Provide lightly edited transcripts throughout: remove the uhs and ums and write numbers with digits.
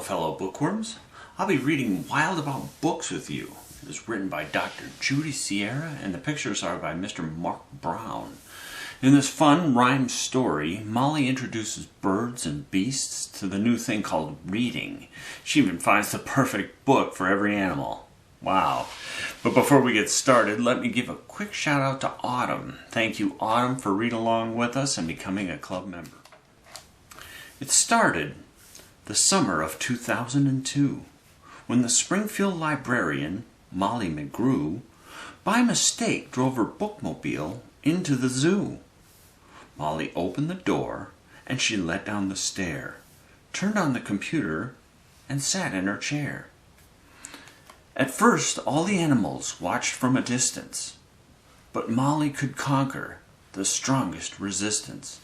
fellow bookworms. I'll be reading Wild About Books with you. It is written by Dr. Judy Sierra and the pictures are by Mr. Marc Brown. In this fun rhyme story, Molly introduces birds and beasts to the new thing called reading. She even finds the perfect book for every animal. Wow. But before we get started, let me give a quick shout out to Autumn. Thank you, Autumn, for reading along with us and becoming a club member. It started the summer of 2002, when the Springfield librarian, Molly McGrew, by mistake drove her bookmobile into the zoo. Molly opened the door, and she let down the stair, turned on the computer, and sat in her chair. At first, all the animals watched from a distance, but Molly could conquer the strongest resistance.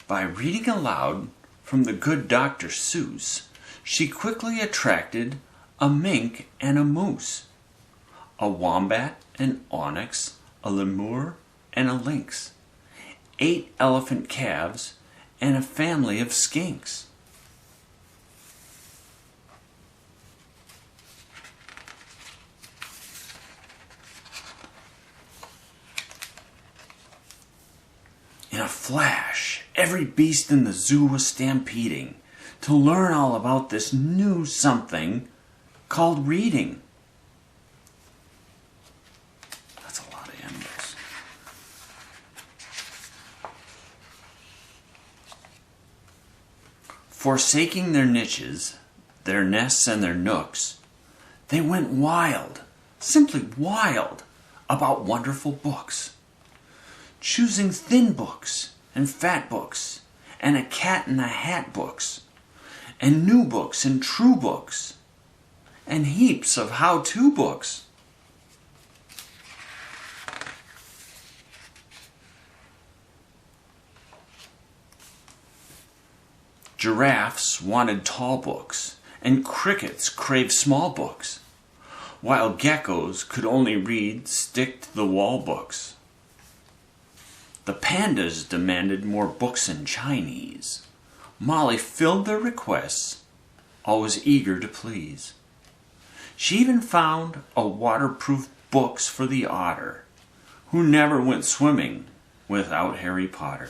By reading aloud from the good Dr. Seuss, she quickly attracted a mink and a moose, a wombat, an onyx, a lemur, and a lynx, 8 elephant calves, and a family of skinks. In a flash, every beast in the zoo was stampeding to learn all about this new something called reading. That's a lot of animals. Forsaking their niches, their nests and their nooks, they went wild, simply wild, about wonderful books. Choosing thin books and fat books and a cat in a hat books and new books and true books and heaps of how-to books. Giraffes wanted tall books and crickets craved small books, while geckos could only read stick-to-the-wall books. The pandas demanded more books in Chinese. Molly filled their requests, always eager to please. She even found a waterproof books for the otter, who never went swimming without Harry Potter.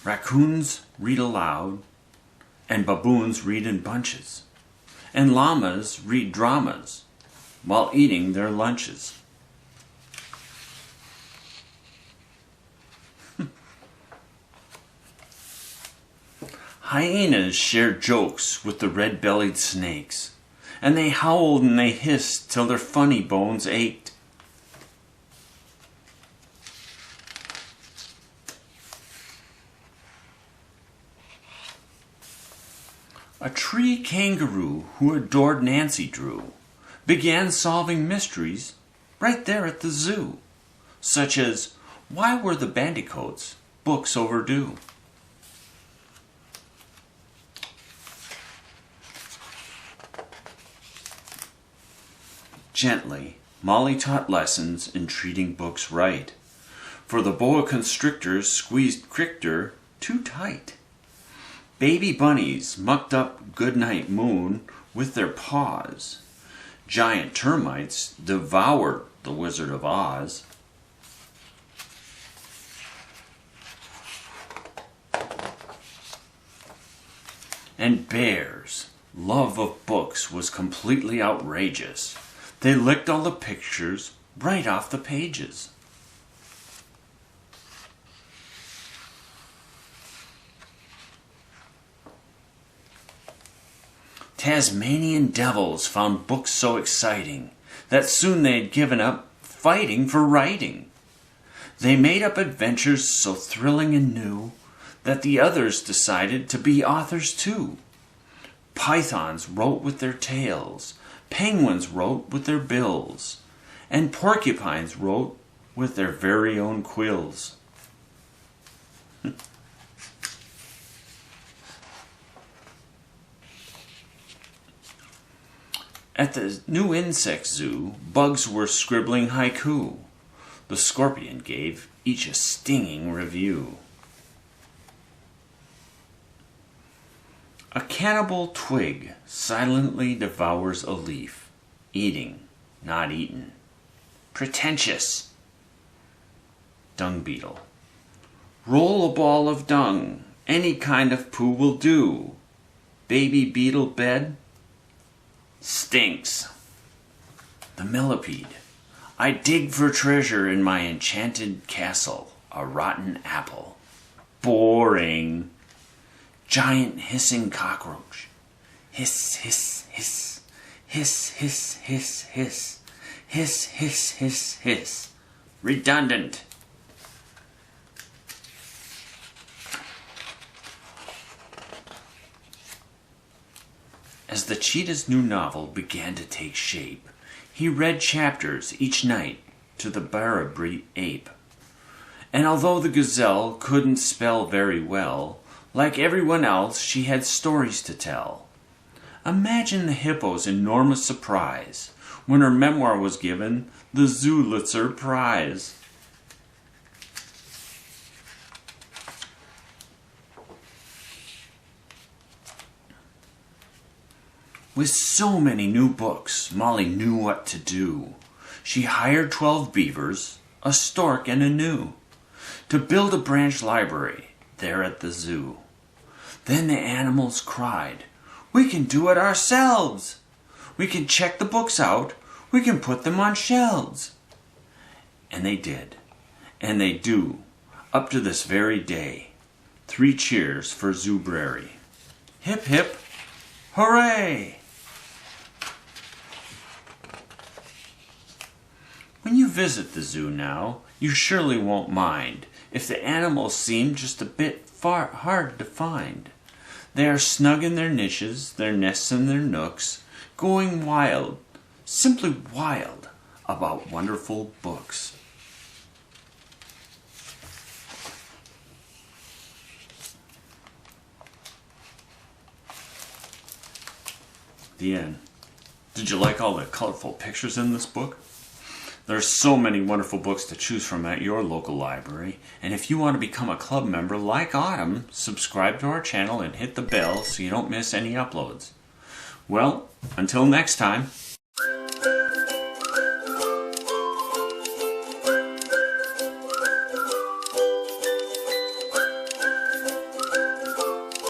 Racoons read aloud, and baboons read in bunches. And llamas read dramas while eating their lunches. Hyenas shared jokes with the red-bellied snakes, and they howled and they hissed till their funny bones ached. A tree kangaroo who adored Nancy Drew began solving mysteries right there at the zoo, such as, why were the bandicoots books overdue? Gently, Molly taught lessons in treating books right, for the boa constrictors squeezed Crichter too tight. Baby bunnies mucked up Goodnight Moon with their paws. Giant termites devoured the Wizard of Oz. And bears' love of books was completely outrageous. They licked all the pictures right off the pages. Tasmanian devils found books so exciting that soon they had given up fighting for writing. They made up adventures so thrilling and new that the others decided to be authors too. Pythons wrote with their tails, penguins wrote with their bills, and porcupines wrote with their very own quills. At the new insect zoo, bugs were scribbling haiku. The scorpion gave each a stinging review. A cannibal twig silently devours a leaf, eating, not eaten. Pretentious. Dung beetle. Roll a ball of dung, any kind of poo will do. Baby beetle bed stinks. The millipede. I dig for treasure in my enchanted castle, a rotten apple. Boring. Giant hissing cockroach. Hiss, hiss, hiss. Hiss, hiss, hiss, hiss. Hiss, hiss, hiss, hiss. Redundant. As the cheetah's new novel began to take shape, he read chapters each night to the Barabri ape. And although the gazelle couldn't spell very well, like everyone else, she had stories to tell. Imagine the hippo's enormous surprise when her memoir was given the Zulitzer Prize. With so many new books, Molly knew what to do. She hired 12 beavers, a stork, and a gnu to build a branch library there at the zoo. Then the animals cried, "We can do it ourselves! We can check the books out, we can put them on shelves!" And they did, and they do, up to this very day. 3 cheers for Zoobrary. Hip hip, hooray! When you visit the zoo now, you surely won't mind if the animals seem just a bit hard to find. They are snug in their niches, their nests and their nooks, going wild, simply wild, about wonderful books. The end. Did you like all the colorful pictures in this book? There are so many wonderful books to choose from at your local library, and if you want to become a club member like Autumn, subscribe to our channel and hit the bell so you don't miss any uploads. Well, until next time.